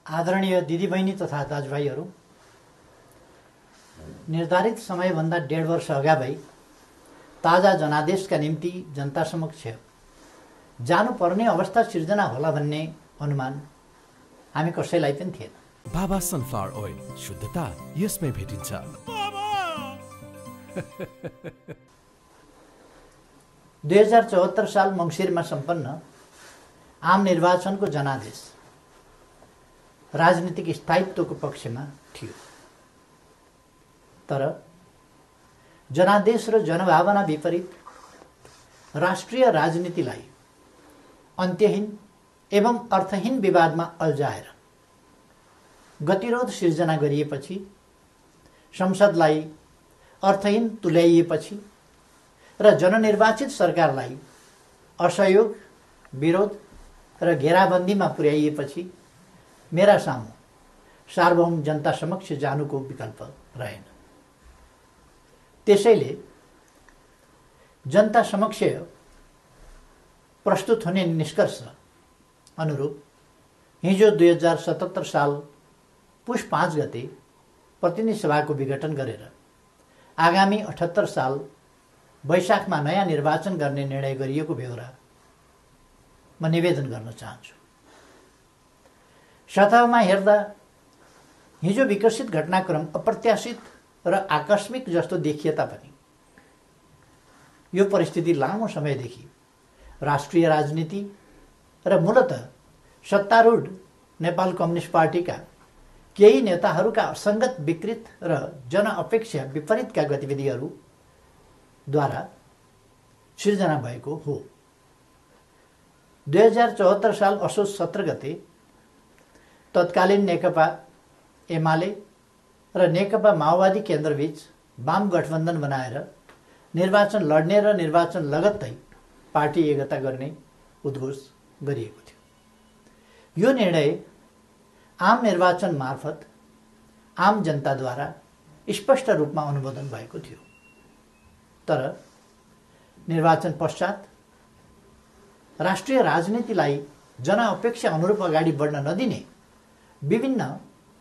आदरणीय दिदीबहिनी तथा दाजुभाइहरू, निर्धारित समयभन्दा 1.5 वर्ष अगावै ताजा जनादेशका निम्ति जनता समक्ष जानुपर्ने अवस्था सिर्जना होला भन्ने अनुमान हामी कसैलाई पनि थिएन। बाबा सनफ्लावर ओइल, शुद्धता यसमै भेटिन्छ। 2074 साल मङ्सिरमा सम्पन्न आम निर्वाचनको जनादेश राजनीतिक स्थायित्वको पक्षमा थियो, तर जनादेश र जनभावना विपरीत राष्ट्रिय राजनीतिलाई अन्त्यहीन एवं अर्थहीन विवादमा अल्झाएर गतिरोध सिर्जना गरिएपछि, संसदलाई अर्थहीन तुल्याइएपछि र जननिर्वाचित सरकारलाई असहयोग, विरोध र घेराबन्दीमा पुर्याइएपछि मेरा सामु सार्वभौम जनता समक्ष जानुको विकल्प रहेन। त्यसैले जनता समक्ष प्रस्तुत हुने निष्कर्ष अनुरूप हिजो 2077 साल पुष 5 गते प्रतिनिधि सभाको विघटन गरेर आगामी 78 साल वैशाखमा नयाँ निर्वाचन गर्ने निर्णय गरिएको बेहोरा म निवेदन गर्न चाहन्छु। सतहमा हेर्दा हिजो विकसित घटनाक्रम अप्रत्याशित र आकस्मिक जस्तो देखिए तापनि यो परिस्थिति लामो समयदेखि राष्ट्रिय राजनीति र मूलतः सत्तारूढ नेपाल कम्युनिस्ट पार्टीका केही नेताहरूका असङ्गत, विकृत र जनअपेक्षा विपरीतका गतिविधिहरूद्वारा सिर्जना भएको हो। 2074 साल असोज 17 गते तत्कालीन नेकपा एमाले र नेकपा माओवादी केन्द्रबीच वाम गठबन्धन बनाएर निर्वाचन लड्ने र निर्वाचन लगत्तै पार्टी एकता गर्ने उद्घोष गरिएको थियो। यो निर्णय आम निर्वाचन मार्फत आम जनताद्वारा स्पष्ट रूपमा अनुमोदन भएको थियो, तर निर्वाचन पश्चात राष्ट्रिय राजनीतिलाई जनअपेक्षा अनुरूप अगाडि बढ्न नदिने विभिन्न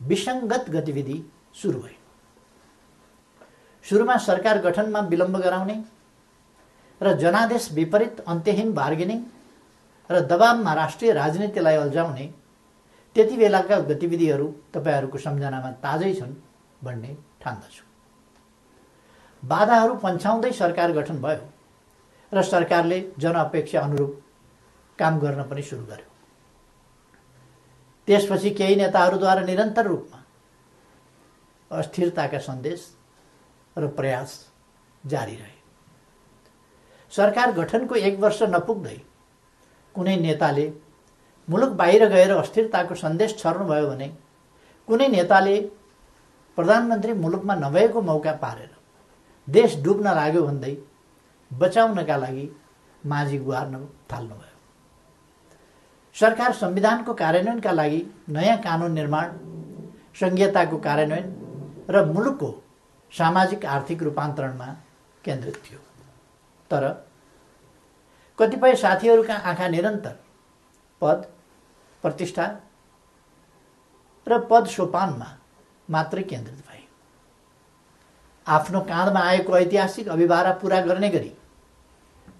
विसङ्गत गतिविधि सुरु भए। सुरुमा सरकार गठनमा विलम्ब गराउने र जनादेश विपरीत अन्त्यहीन बार्गेनिङ र दबावमा राष्ट्रिय राजनीतिलाई अल्झाउने त्यति बेलाका गतिविधिहरू तपाईहरूको सम्झनामा ताजै छन् भन्ने ठान्दछु। बाधाहरू पन्छाउँदै सरकार गठन भयो र सरकारले जनअपेक्षा अनुरूप काम गर्न पनि सुरु गर्यो। त्यसपछि केही नेताहरूद्वारा निरन्तर रूपमा अस्थिरताका सन्देश र प्रयास जारी रहे। सरकार गठनको 1 वर्ष नपुग्दै कुनै नेताले मुलुक बाहिर गएर अस्थिरताको सन्देश छर्नुभयो भने कुनै नेताले प्रधानमन्त्री मुलुकमा नभएको मौका पारेर देश डुब्न लाग्यो भन्दै बचाउनका लागि माझी गुहार्न थाल्नुभयो। सरकार संविधानको कार्यान्वयनका लागि नयाँ कानुन निर्माण, संघीयताको कार्यान्वयन र मुलुकको सामाजिक आर्थिक रूपान्तरणमा केन्द्रित थियो, तर कतिपय साथीहरूका आँखा निरन्तर पद, प्रतिष्ठा र पद सोपानमा मात्रै केन्द्रित भए। आफ्नो काँधमा आएको ऐतिहासिक अभिभारा पूरा गर्ने गरी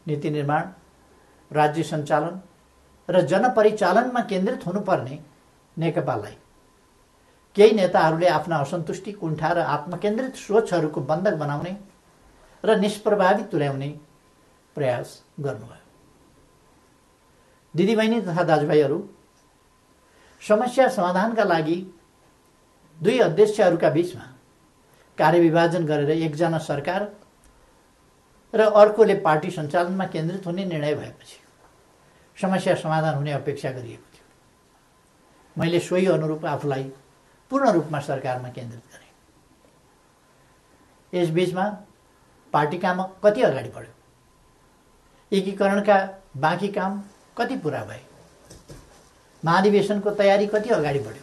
नीति निर्माण, राज्य सञ्चालन र जनपरिचालनमा केन्द्रित हुनुपर्ने नेकपालाई केही नेताहरूले आफ्ना असन्तुष्टि, कुण्ठा र आत्मकेन्द्रित सोचहरूको बन्धक बनाउने र निष्प्रभावी तुल्याउने प्रयास गर्नुभयो। दिदीबहिनी तथा दाजुभाइहरू, समस्या समाधानका लागि दुई अध्यक्षहरूका बीचमा कार्यविभाजन गरेर एकजना सरकार र अर्कोले पार्टी सञ्चालनमा केन्द्रित हुने निर्णय भएपछि समस्या समाधान हुने अपेक्षा गरिएको थियो। मैले सोही अनुरूप आफूलाई पूर्ण रूपमा सरकारमा केन्द्रित गरेँ। यसबीचमा पार्टी काम कति अगाडि बढ्यो, एकीकरणका बाँकी काम कति पुरा भए, महाधिवेशनको तयारी कति अगाडि बढ्यो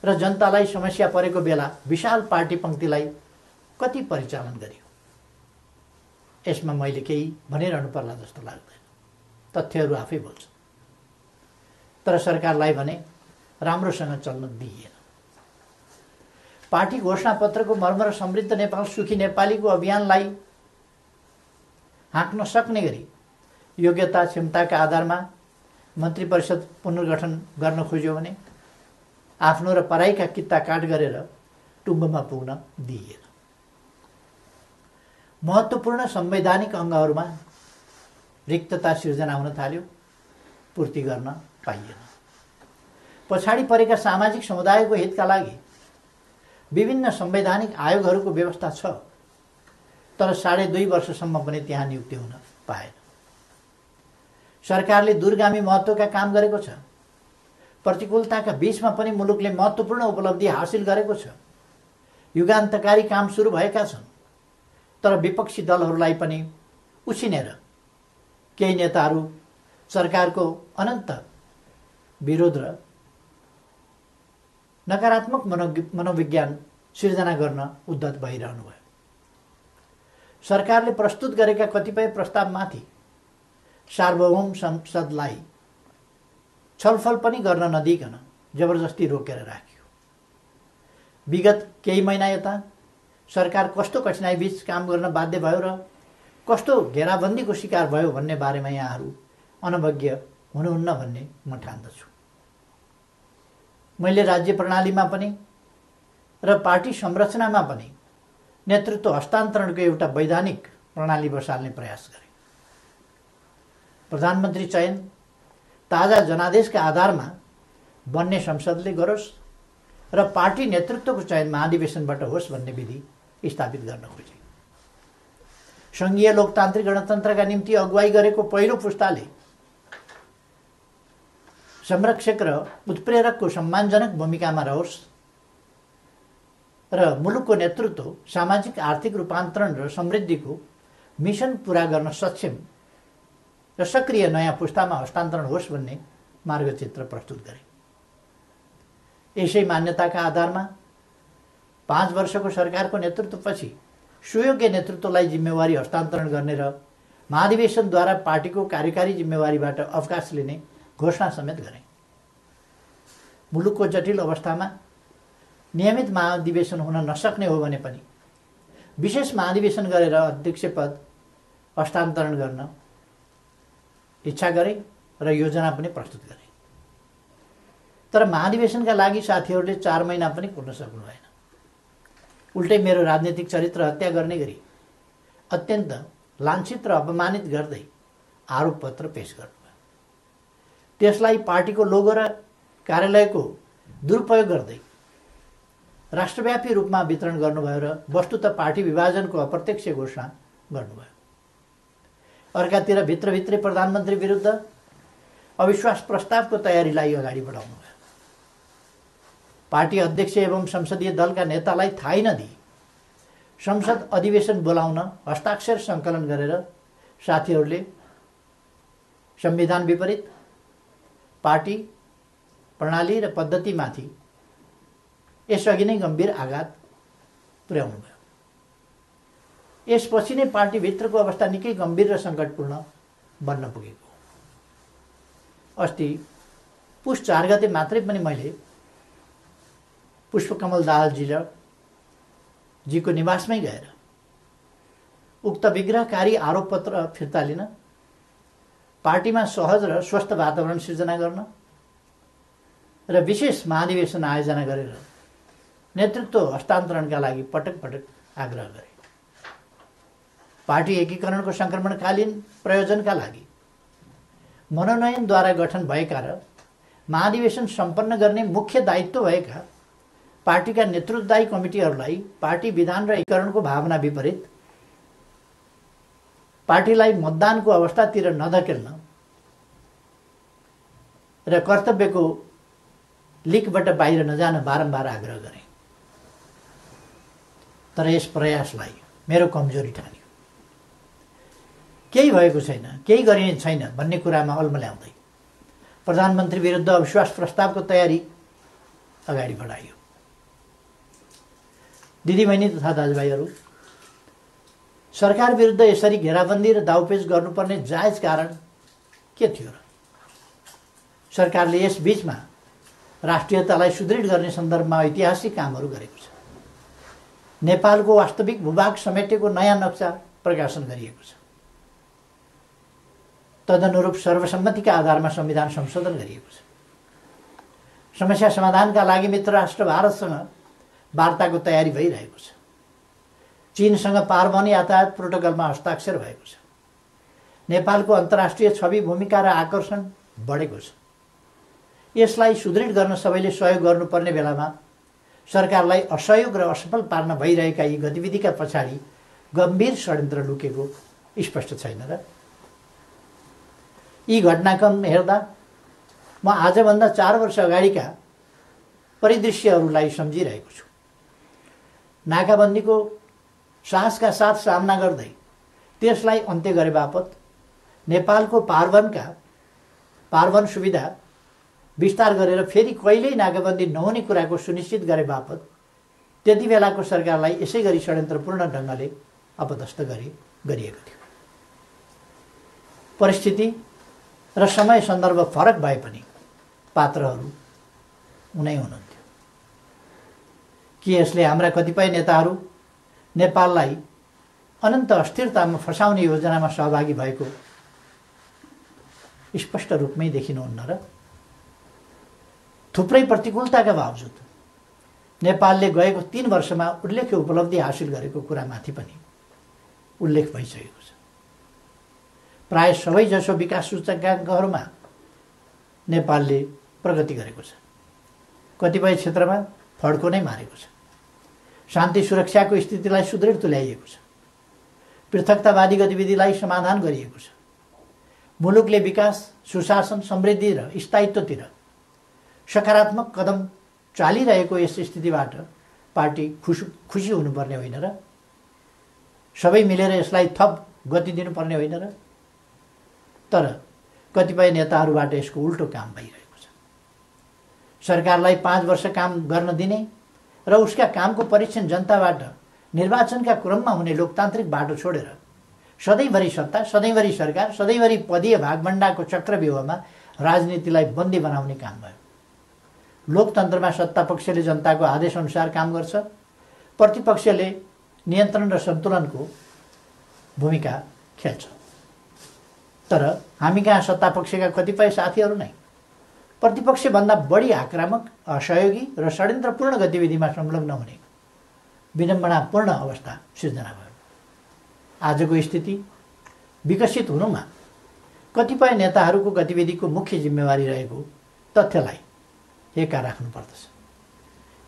र जनतालाई समस्या परेको बेला विशाल पार्टी पङ्क्तिलाई कति परिचालन गरियो, यसमा मैले केही भनिरहनु पर्ला जस्तो लाग्दैन। तथ्यहरू आफै बोल्छन्। तर सरकारलाई भने राम्रोसँग चल्न दिइएन। पार्टी घोषणापत्रको मर्म र समृद्ध नेपाल सुखी नेपालीको अभियानलाई हाँक्न सक्ने गरी योग्यता क्षमताका आधारमा मन्त्री परिषद पुनर्गठन गर्न खोज्यो भने आफ्नो र पराईका कित्ता काट गरेर टुङ्गोमा पुग्न दिइएन। महत्त्वपूर्ण संवैधानिक अङ्गहरूमा रिक्तता सिर्जना हुन थाल्यो, पूर्ति गर्न पाइएन। पछाडि परेका सामाजिक समुदायको हितका लागि विभिन्न संवैधानिक आयोगहरूको व्यवस्था छ, तर 2.5 वर्षसम्म पनि त्यहाँ नियुक्ति हुन पाएन। सरकारले दूरगामी महत्त्वका काम गरेको छ, प्रतिकूलताका बीचमा पनि मुलुकले महत्त्वपूर्ण उपलब्धि हासिल गरेको छ, युगान्तकारी काम सुरु भएका छन्, तर विपक्षी दलहरूलाई पनि उछिनेर केही नेताहरू सरकारको अनन्त विरोध र नकारात्मक मनोविज्ञान सिर्जना गर्न उद्यत भइरहनु भयो। सरकारले प्रस्तुत गरेका कतिपय प्रस्तावमाथि सार्वभौम संसदलाई छलफल पनि गर्न नदिइकन जबरजस्ती रोकेर राखियो। विगत केही महिना यता सरकार कस्तो कठिनाइ बीच काम गर्न बाध्य भयो र कस्तो घेराबन्दीको शिकार भयो भन्ने बारेमा यहाँहरू अनभिज्ञ हुनुहुन्न भन्ने म ठान्दछु। मैले राज्य प्रणालीमा पनि र पार्टी संरचनामा पनि नेतृत्व हस्तान्तरणको एउटा वैधानिक प्रणाली बसाल्ने प्रयास गरे। प्रधानमन्त्री चयन ताजा जनादेशका आधारमा बन्ने संसदले गरोस् र पार्टी नेतृत्वको चयन महाधिवेशनबाट होस् भन्ने विधि स्थापित गर्न खोजे। सङ्घीय लोकतान्त्रिक गणतन्त्रका निम्ति अगुवाई गरेको पहिलो पुस्ताले संरक्षक र उत्प्रेरकको सम्मानजनक भूमिकामा रहोस् र मुलुकको नेतृत्व सामाजिक आर्थिक रूपान्तरण र समृद्धिको मिसन पूरा गर्न सक्षम र सक्रिय नयाँ पुस्तामा हस्तान्तरण होस् भन्ने मार्गचित्र प्रस्तुत गरे। यसै मान्यताका आधारमा 5 वर्षको सरकारको नेतृत्वपछि सुयोग्य नेतृत्वलाई जिम्मेवारी हस्तान्तरण गर्ने र महाधिवेशनद्वारा पार्टीको कार्यकारी जिम्मेवारीबाट अवकाश लिने घोषणा समेत गरे। मुलुकको जटिल अवस्थामा नियमित महाधिवेशन हुन नसक्ने हो भने पनि विशेष महाधिवेशन गरेर अध्यक्ष पद हस्तान्तरण गर्न इच्छा गरे र योजना पनि प्रस्तुत गरे। तर महाधिवेशनका लागि साथीहरूले 4 महिना पनि कुर्न सक्नु भएन। उल्टै मेरो राजनीतिक चरित्र हत्या गर्ने गरी अत्यन्त लाञ्छित र अपमानित गर्दै आरोप पत्र पेश गर्नुभयो। त्यसलाई पार्टीको लोगो र कार्यालयको दुरुपयोग गर्दै राष्ट्रव्यापी रूपमा वितरण गर्नुभयो र वस्तुतः पार्टी विभाजनको अप्रत्यक्ष घोषणा गर्नुभयो। अर्कातिर भित्रभित्रै प्रधानमन्त्री विरुद्ध अविश्वास प्रस्तावको तयारीलाई अगाडि बढाउनु भयो। पार्टी अध्यक्ष एवं संसदीय दलका नेतालाई थाहै नदिई संसद अधिवेशन बोलाउन हस्ताक्षर सङ्कलन गरेर साथीहरूले संविधान विपरीत पार्टी प्रणाली र पद्धतिमाथि यसअघि नै गम्भीर आघात पुर्याउनु भयो। यसपछि नै पार्टीभित्रको अवस्था निकै गम्भीर र सङ्कटपूर्ण बन्न पुगेको। अस्ति पुस 4 गते मात्रै पनि मैले पुष्पकमल दाहालजीको निवासमै गएर उक्त विग्रहकारी आरोपपत्र फिर्ता लिन, पार्टीमा सहज र स्वस्थ वातावरण सिर्जना गर्न र विशेष महाधिवेशन आयोजना गरेर नेतृत्व हस्तान्तरणका लागि पटक पटक आग्रह गरे। पार्टी एकीकरणको सङ्क्रमणकालीन प्रयोजनका लागि मनोनयनद्वारा गठन भएका र महाधिवेशन सम्पन्न गर्ने मुख्य दायित्व भएका पार्टीका नेतृत्वदायी कमिटीहरूलाई पार्टी विधान र एकीकरणको भावना विपरीत पार्टीलाई मतदानको अवस्थातिर नधकेल्न र कर्तव्यको लिकबाट बाहिर नजान बारम्बार आग्रह गरे। तर यस प्रयासलाई मेरो कमजोरी ठानियो। केही भएको छैन, केही गरिने छैन भन्ने कुरामा अल्मल्याउँदै प्रधानमन्त्री विरुद्ध अविश्वास प्रस्तावको तयारी अगाडि बढाइयो। दिदीबहिनी तथा दाजुभाइहरू, सरकार विरुद्ध यसरी घेराबन्दी र दाउपेच गर्नुपर्ने जायज कारण के थियो र? सरकारले यस बीचमा राष्ट्रियतालाई सुदृढ गर्ने सन्दर्भमा ऐतिहासिक कामहरू गरेको छ। नेपालको वास्तविक भूभाग समेटेको नयाँ नक्सा प्रकाशन गरिएको छ। तदनुरूप सर्वसम्मतिका आधारमा संविधान संशोधन गरिएको छ। समस्या समाधानका लागि मित्र राष्ट्र भारतसँग वार्ताको तयारी भइरहेको छ। चीनसँग पारवन यातायात प्रोटोकलमा हस्ताक्षर भएको छ। नेपालको अन्तर्राष्ट्रिय छवि, भूमिका र आकर्षण बढेको छ। यसलाई सुदृढ गर्न सबैले सहयोग गर्नुपर्ने बेलामा सरकारलाई असहयोग र असफल पार्न भइरहेका यी गतिविधिका पछाडि गम्भीर षड्यन्त्र लुकेको स्पष्ट छैन र? यी घटनाक्रम हेर्दा म आजभन्दा 4 वर्ष अगाडिका परिदृश्यहरूलाई सम्झिरहेको छु। नाकाबन्दीको साहसका साथ सामना गर्दै त्यसलाई अन्त्य गरे बापत नेपालको पारवन सुविधा विस्तार गरेर फेरि कहिल्यै नाकाबन्दी नहुने कुराको सुनिश्चित गरे बापत त्यति बेलाको सरकारलाई यसै गरी षड्यन्त्रपूर्ण ढङ्गले अपदस्थ गरिएको थियो। परिस्थिति र समय सन्दर्भ फरक भए पनि पात्रहरू उनै हुनुहुन्थ्यो। कि यसले हाम्रा कतिपय नेताहरू नेपाललाई अनन्त अस्थिरतामा फसाउने योजनामा सहभागी भएको स्पष्ट रूपमै देखिनुहुन्न र? थुप्रै प्रतिकूलताका बावजुद नेपालले गएको 3 वर्षमा उल्लेख्य उपलब्धि हासिल गरेको कुरामाथि पनि उल्लेख भइसकेको छ। प्राय सबैजसो विकास सूचकाङ्कहरूमा नेपालले प्रगति गरेको छ। कतिपय क्षेत्रमा फड्को नै मारेको छ। शान्ति सुरक्षाको स्थितिलाई सुदृढ तुल्याइएको छ। पृथकतावादी गतिविधिलाई समाधान गरिएको छ। मुलुकले विकास, सुशासन, समृद्धि र स्थायित्वतिर सकारात्मक कदम चालिरहेको यस स्थितिबाट पार्टी खुसी हुनुपर्ने होइन र? सबै मिलेर यसलाई थप गति दिनुपर्ने होइन र? तर कतिपय नेताहरूबाट यसको उल्टो काम भइरहेको छ। सरकारलाई 5 वर्ष काम गर्न दिने र उसका कामको परीक्षण जनताबाट निर्वाचनका क्रममा हुने लोकतान्त्रिक बाटो छोडेर सधैँभरि सत्ता, सधैँभरि सरकार, सधैँभरि पदीय भागभण्डाको चक्रव्यूहमा राजनीतिलाई बन्दी बनाउने काम भयो। लोकतन्त्रमा सत्तापक्षले जनताको आदेशअनुसार काम गर्छ, प्रतिपक्षले नियन्त्रण र सन्तुलनको भूमिका खेल्छ। तर हामी कहाँ सत्तापक्षका कतिपय साथीहरू नै प्रतिपक्षभन्दा बढी आक्रामक, असहयोगी र षड्यन्त्रपूर्ण गतिविधिमा संलग्न हुने विडम्बनापूर्ण अवस्था सिर्जना भयो। आजको स्थिति विकसित हुनुमा कतिपय नेताहरूको गतिविधिको मुख्य जिम्मेवारी रहेको तथ्यलाई एका राख्नुपर्दछ।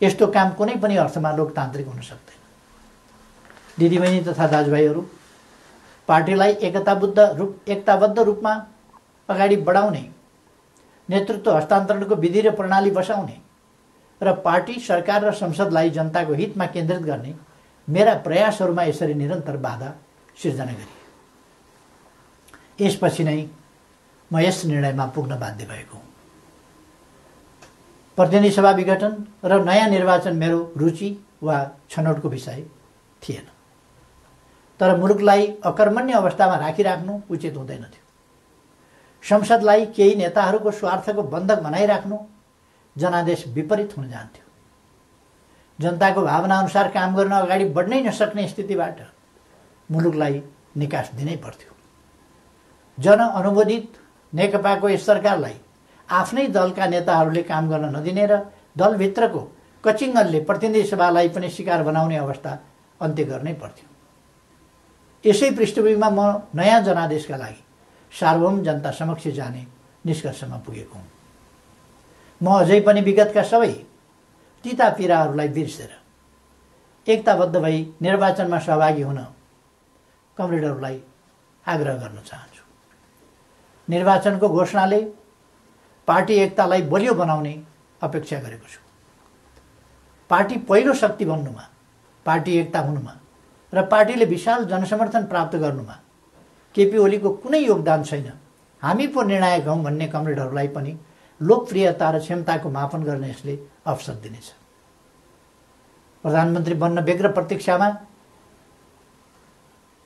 यस्तो काम कुनै पनि अर्थमा लोकतान्त्रिक हुन सक्दैन। दिदीबहिनी तथा दाजुभाइहरू, पार्टीलाई एकताबद्ध रूपमा अगाडि बढाउने, नेतृत्व हस्तान्तरणको विधि र प्रणाली बसाउने र पार्टी, सरकार र संसदलाई जनताको हितमा केन्द्रित गर्ने मेरा प्रयासहरूमा यसरी निरन्तर बाधा सिर्जना गरिए। यसपछि नै म यस निर्णयमा पुग्न बाध्य भएको हुँ। प्रतिनिधि सभा विघटन र नयाँ निर्वाचन मेरो रुचि वा छनौटको विषय थिएन। तर मुलुकलाई अकर्मण्य अवस्थामा राखिराख्नु उचित हुँदैन थियो। संसदलाई केही नेताहरूको स्वार्थको बन्धक बनाइराख्नु जनादेश विपरीत हुन जान्थ्यो। जनताको भावनाअनुसार काम गर्न अगाडि बढ्नै नसक्ने स्थितिबाट मुलुकलाई निकास दिनै पर्थ्यो। जनअनुमोदित नेकपाको यस सरकारलाई आफ्नै दलका नेताहरूले काम गर्न नदिने र दलभित्रको कचिङ्गलले प्रतिनिधि सभालाई पनि शिकार बनाउने अवस्था अन्त्य गर्नै पर्थ्यो। यसै पृष्ठभूमिमा म नयाँ जनादेशका लागि सार्वभौम जनता समक्ष जाने निष्कर्षमा पुगेको हुँ। म अझै पनि विगतका सबै तिता पीडाहरूलाई बिर्सेर एकताबद्ध भई निर्वाचनमा सहभागी हुन कमरेडहरूलाई आग्रह गर्न चाहन्छु। निर्वाचनको घोषणाले पार्टी एकतालाई बलियो बनाउने अपेक्षा गरेको छु। पार्टी पहिलो शक्ति बन्नुमा, पार्टी एकता हुनुमा र पार्टीले विशाल जनसमर्थन प्राप्त गर्नुमा केपी ओलीको कुनै योगदान छैन। हामी पो निर्णायक हौँ भन्ने कमरेडहरूलाई पनि लोकप्रियता र क्षमताको मापन गर्न यसले अवसर दिनेछ। प्रधानमन्त्री बन्न व्यग्र प्रतीक्षामा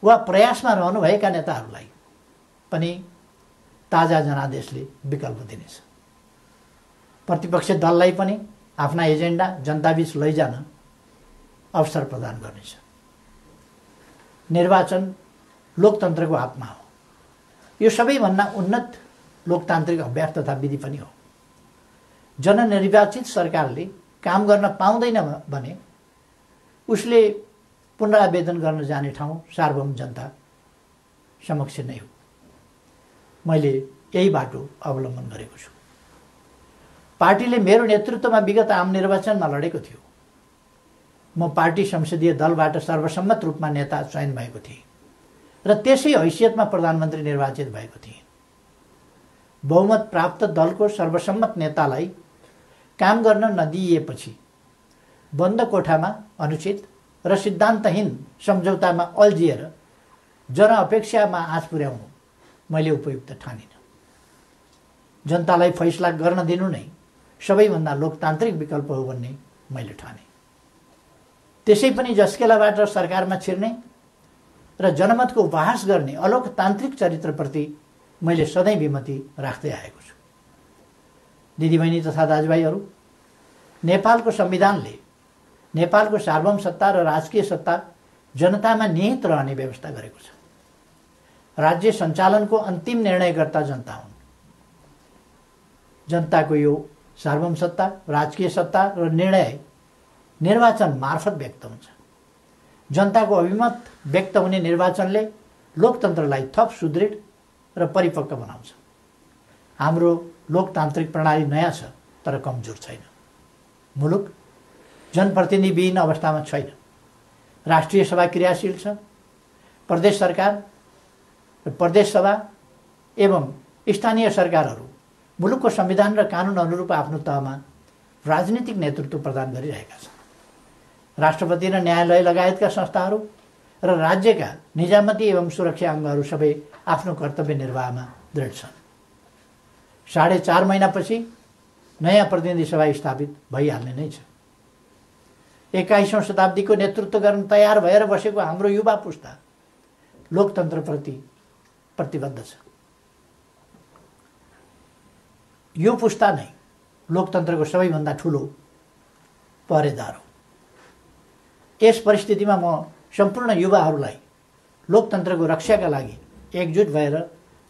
वा प्रयासमा रहनुभएका नेताहरूलाई पनि ताजा जनादेशले विकल्प दिनेछ। प्रतिपक्षी दललाई पनि आफ्ना एजेन्डा जनताबीच लैजान अवसर प्रदान गर्नेछ। निर्वाचन लोकतन्त्रको आत्मा हो। यो सबैभन्दा उन्नत लोकतान्त्रिक अभ्यास तथा विधि पनि हो। जननिर्वाचित सरकारले काम गर्न पाउँदैन भने उसले पुनरावेदन गर्न जाने ठाउँ सार्वभौम जनता समक्ष नै हो। मैले यही बाटो अवलम्बन गरेको छु। पार्टीले मेरो नेतृत्वमा विगत आम निर्वाचनमा लडेको थियो। म पार्टी संसदीय दलबाट सर्वसम्मत रूपमा नेता चयन भएको थिएँ र त्यसै हैसियतमा प्रधानमन्त्री निर्वाचित भएको थिएँ। बहुमत प्राप्त दलको सर्वसम्मत नेतालाई काम गर्न नदिइएपछि बन्द कोठामा अनुचित र सिद्धान्तहीन सम्झौतामा अल्झिएर जनअपेक्षामा आँच पुर्याउनु मैले उपयुक्त ठानिनँ। जनतालाई फैसला गर्न दिनु नै सबैभन्दा लोकतान्त्रिक विकल्प हो भन्ने मैले ठाने। त्यसै पनि जस्केलाबाट सरकारमा छिर्ने र जनमतको उपहास गर्ने अलोकतान्त्रिक चरित्रप्रति मैले सधैँ विमति राख्दै आएको छु। दिदीबहिनी तथा दाजुभाइहरू, नेपालको संविधानले नेपालको सार्वभौम सत्ता र राजकीय सत्ता जनतामा निहित रहने व्यवस्था गरेको छ। राज्य सञ्चालनको अन्तिम निर्णयकर्ता जनता हुन्। जनताको यो सार्वभौम सत्ता, राजकीय सत्ता र निर्णय निर्वाचन मार्फत व्यक्त हुन्छ। जनताको अभिमत व्यक्त हुने निर्वाचनले लोकतन्त्रलाई थप सुदृढ र परिपक्व बनाउँछ। हाम्रो लोकतान्त्रिक प्रणाली नयाँ छ तर कमजोर छैन। मुलुक जनप्रतिनिधिविहीन अवस्थामा छैन। राष्ट्रिय सभा क्रियाशील छ। प्रदेश सरकार र प्रदेश सभा एवं स्थानीय सरकारहरू मुलुकको संविधान र कानुन अनुरूप आफ्नो तहमा राजनीतिक नेतृत्व प्रदान गरिरहेका छन्। राष्ट्रपति र न्यायालय लगायतका संस्थाहरू र राज्यका निजामती एवं सुरक्षा अङ्गहरू सबै आफ्नो कर्तव्य निर्वाहमा दृढ छन्। 4.5 महिनापछि नयाँ प्रतिनिधि सभा स्थापित भइहाल्ने नै छ। 21औं शताब्दीको नेतृत्व गर्न तयार भएर बसेको हाम्रो युवा पुस्ता लोकतन्त्रप्रति प्रतिबद्ध छ। यो पुस्ता नै लोकतन्त्रको सबैभन्दा ठुलो पहरेदार हो। यस परिस्थितिमा म सम्पूर्ण युवाहरूलाई लोकतन्त्रको रक्षाका लागि एकजुट भएर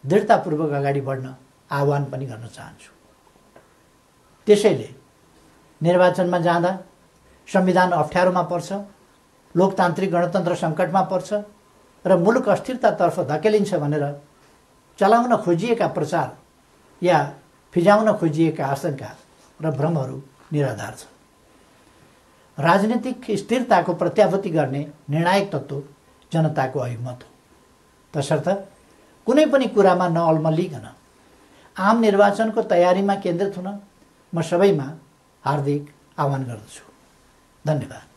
दृढतापूर्वक अगाडि बढ्न आह्वान पनि गर्न चाहन्छु। त्यसैले निर्वाचनमा जाँदा संविधान अप्ठ्यारोमा पर्छ, लोकतान्त्रिक गणतन्त्र सङ्कटमा पर्छ र मुलुक अस्थिरतातर्फ धकेलिन्छ भनेर चलाउन खोजिएका प्रचार या फिजाउन खोजिएका आशंका र भ्रमहरू निराधार छन्। राजनीतिक स्थिरताको प्रत्याभूति गर्ने निर्णायक तत्त्व जनताको अभिमत हो। तसर्थ कुनै पनि कुरामा नअल्मलिकन आम निर्वाचनको तयारीमा केन्द्रित हुन म सबैमा हार्दिक आह्वान गर्दछु। धन्यवाद।